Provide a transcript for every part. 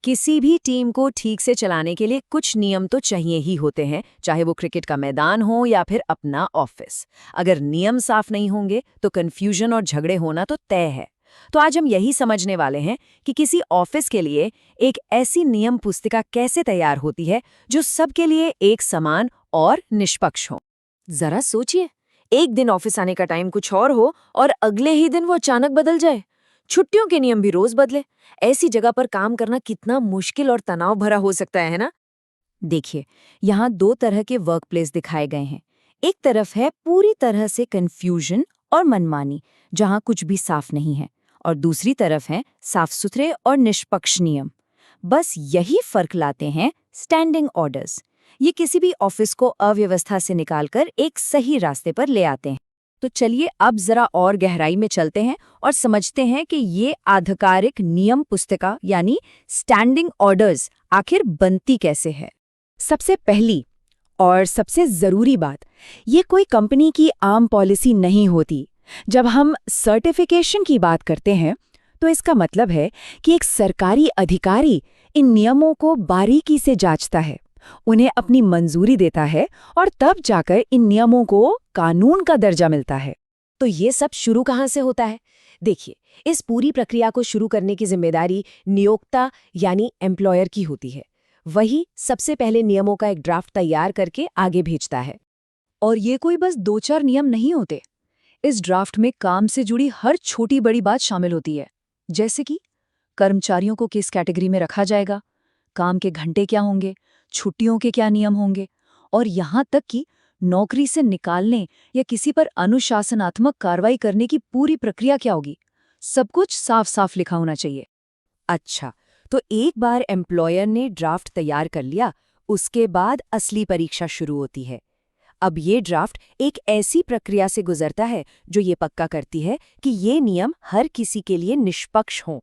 किसी भी टीम को ठीक से चलाने के लिए कुछ नियम तो चाहिए ही होते हैं, चाहे वो क्रिकेट का मैदान हो या फिर अपना ऑफिस। अगर नियम साफ नहीं होंगे तो कंफ्यूजन और झगड़े होना तो तय है। तो आज हम यही समझने वाले हैं कि किसी ऑफिस के लिए एक ऐसी नियम पुस्तिका कैसे तैयार होती है जो सबके लिए एक समान और निष्पक्ष हो। जरा सोचिए, एक दिन ऑफिस आने का टाइम कुछ और हो और अगले ही दिन वो अचानक बदल जाए। छुट्टियों के नियम भी रोज बदले। ऐसी जगह पर काम करना कितना मुश्किल और तनाव भरा हो सकता है ना? देखिए, यहाँ दो तरह के वर्क प्लेस दिखाए गए हैं। एक तरफ है पूरी तरह से कंफ्यूजन और मनमानी, जहाँ कुछ भी साफ नहीं है, और दूसरी तरफ है साफ सुथरे और निष्पक्ष नियम। बस यही फर्क लाते हैं स्टैंडिंग ऑर्डर्स। ये किसी भी ऑफिस को अव्यवस्था से निकालकर एक सही रास्ते पर ले आते हैं। तो चलिए अब जरा और गहराई में चलते हैं और समझते हैं कि ये आधिकारिक नियम पुस्तिका यानी स्टैंडिंग ऑर्डर्स आखिर बनती कैसे है। सबसे पहली और सबसे जरूरी बात, ये कोई कंपनी की आम पॉलिसी नहीं होती। जब हम सर्टिफिकेशन की बात करते हैं तो इसका मतलब है कि एक सरकारी अधिकारी इन नियमों को बारीकी से जांचता है, उन्हें अपनी मंजूरी देता है और तब जाकर इन नियमों को कानून का दर्जा मिलता है। तो ये सब शुरू कहाँ से होता है? देखिए, इस पूरी प्रक्रिया को शुरू करने की जिम्मेदारी नियोक्ता यानी एम्प्लॉयर की होती है। वही सबसे पहले नियमों का एक ड्राफ्ट तैयार करके आगे भेजता है। और ये कोई बस 2-4 नियम नहीं होते। इस ड्राफ्ट में काम से जुड़ी हर छोटी बड़ी बात शामिल होती है, जैसे कि कर्मचारियों को किस कैटेगरी में रखा जाएगा, काम के घंटे क्या होंगे, छुट्टियों के क्या नियम होंगे, और यहाँ तक कि नौकरी से निकालने या किसी पर अनुशासनात्मक कार्रवाई करने की पूरी प्रक्रिया क्या होगी। सब कुछ साफ साफ लिखा होना चाहिए। अच्छा, तो एक बार एम्प्लॉयर ने ड्राफ्ट तैयार कर लिया, उसके बाद असली परीक्षा शुरू होती है। अब ये ड्राफ्ट एक ऐसी प्रक्रिया से गुजरता है जो ये पक्का करती है कि ये नियम हर किसी के लिए निष्पक्ष हों।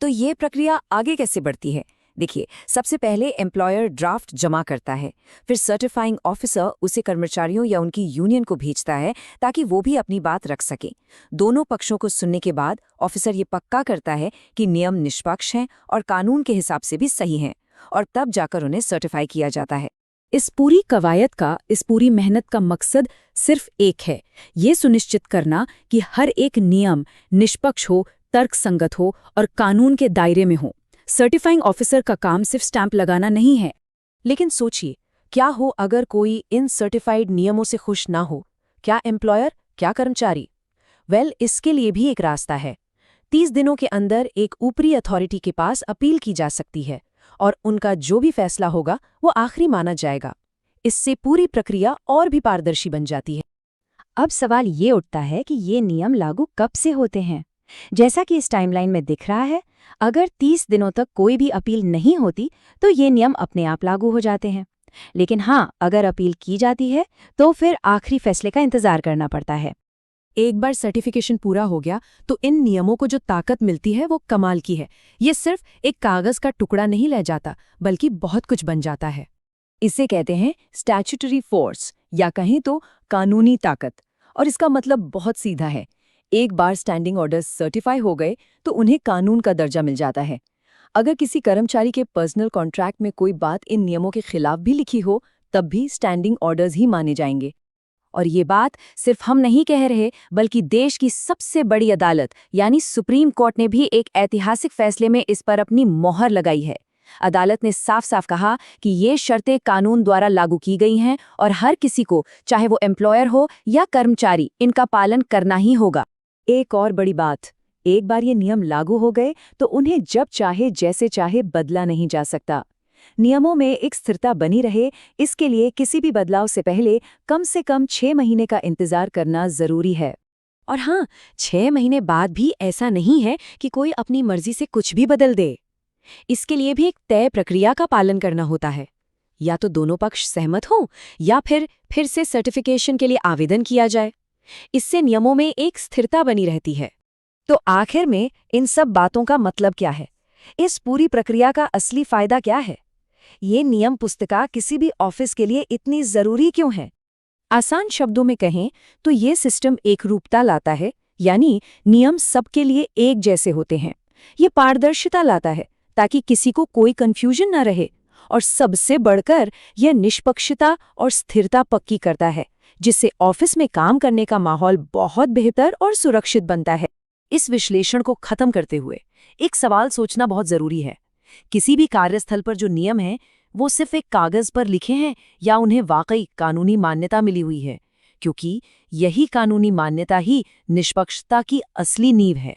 तो ये प्रक्रिया आगे कैसे बढ़ती है? देखिए, सबसे पहले एम्प्लॉयर ड्राफ्ट जमा करता है, फिर सर्टिफाइंग ऑफिसर उसे कर्मचारियों या उनकी यूनियन को भेजता है ताकि वो भी अपनी बात रख सके। दोनों पक्षों को सुनने के बाद ऑफिसर ये पक्का करता है कि नियम निष्पक्ष हैं और कानून के हिसाब से भी सही हैं, और तब जाकर उन्हें सर्टिफाई किया जाता है। इस पूरी कवायद का, इस पूरी मेहनत का मकसद सिर्फ एक है, ये सुनिश्चित करना कि हर एक नियम निष्पक्ष हो, तर्कसंगत हो और कानून के दायरे में हो। सर्टिफाइंग ऑफिसर का काम सिर्फ स्टैंप लगाना नहीं है। लेकिन सोचिए, क्या हो अगर कोई इन सर्टिफाइड नियमों से खुश ना हो? क्या एम्प्लॉयर, क्या कर्मचारी? इसके लिए भी एक रास्ता है। 30 दिनों के अंदर एक ऊपरी अथॉरिटी के पास अपील की जा सकती है और उनका जो भी फैसला होगा वो आखिरी माना जाएगा। इससे पूरी प्रक्रिया और भी पारदर्शी बन जाती है। अब सवाल ये उठता है कि ये नियम लागू कब से होते हैं? जैसा कि इस टाइमलाइन में दिख रहा है, अगर 30 दिनों तक कोई भी अपील नहीं होती तो ये नियम अपने आप लागू हो जाते हैं। लेकिन हाँ, अगर अपील की जाती है तो फिर आखिरी फैसले का इंतजार करना पड़ता है। एक बार सर्टिफिकेशन पूरा हो गया तो इन नियमों को जो ताकत मिलती है वो कमाल की है। ये सिर्फ एक कागज का टुकड़ा नहीं रह जाता, बल्कि बहुत कुछ बन जाता है। इसे कहते हैं स्टैट्यूटरी फोर्स, या कहें तो कानूनी ताकत। और इसका मतलब बहुत सीधा है, एक बार स्टैंडिंग ऑर्डर्स सर्टिफाई हो गए तो उन्हें कानून का दर्जा मिल जाता है। अगर किसी कर्मचारी के पर्सनल कॉन्ट्रैक्ट में कोई बात इन नियमों के खिलाफ भी लिखी हो, तब भी स्टैंडिंग ऑर्डर्स ही माने जाएंगे। और ये बात सिर्फ हम नहीं कह रहे, बल्कि देश की सबसे बड़ी अदालत यानी सुप्रीम कोर्ट ने भी एक ऐतिहासिक फैसले में इस पर अपनी मोहर लगाई है। अदालत ने साफ साफ कहा कि ये शर्तें कानून द्वारा लागू की गई हैं और हर किसी को, चाहे वो एम्प्लॉयर हो या कर्मचारी, इनका पालन करना ही होगा। एक और बड़ी बात, एक बार ये नियम लागू हो गए तो उन्हें जब चाहे जैसे चाहे बदला नहीं जा सकता। नियमों में एक स्थिरता बनी रहे, इसके लिए किसी भी बदलाव से पहले कम से कम 6 महीने का इंतजार करना जरूरी है। और हाँ, 6 महीने बाद भी ऐसा नहीं है कि कोई अपनी मर्जी से कुछ भी बदल दे। इसके लिए भी एक तय प्रक्रिया का पालन करना होता है। या तो दोनों पक्ष सहमत हों या फिर से सर्टिफिकेशन के लिए आवेदन किया जाए। इससे नियमों में एक स्थिरता बनी रहती है। तो आखिर में इन सब बातों का मतलब क्या है? इस पूरी प्रक्रिया का असली फायदा क्या है? ये नियम पुस्तिका किसी भी ऑफिस के लिए इतनी जरूरी क्यों है? आसान शब्दों में कहें तो ये सिस्टम एकरूपता लाता है, यानी नियम सबके लिए एक जैसे होते हैं। ये पारदर्शिता लाता है ताकि किसी को कोई कंफ्यूजन ना रहे। और सबसे बढ़कर यह निष्पक्षता और स्थिरता पक्की करता है, जिससे ऑफिस में काम करने का माहौल बहुत बेहतर और सुरक्षित बनता है। इस विश्लेषण को खत्म करते हुए एक सवाल सोचना बहुत जरूरी है। किसी भी कार्यस्थल पर जो नियम हैं, वो सिर्फ एक कागज पर लिखे हैं या उन्हें वाकई कानूनी मान्यता मिली हुई है? क्योंकि यही कानूनी मान्यता ही निष्पक्षता की असली नींव है।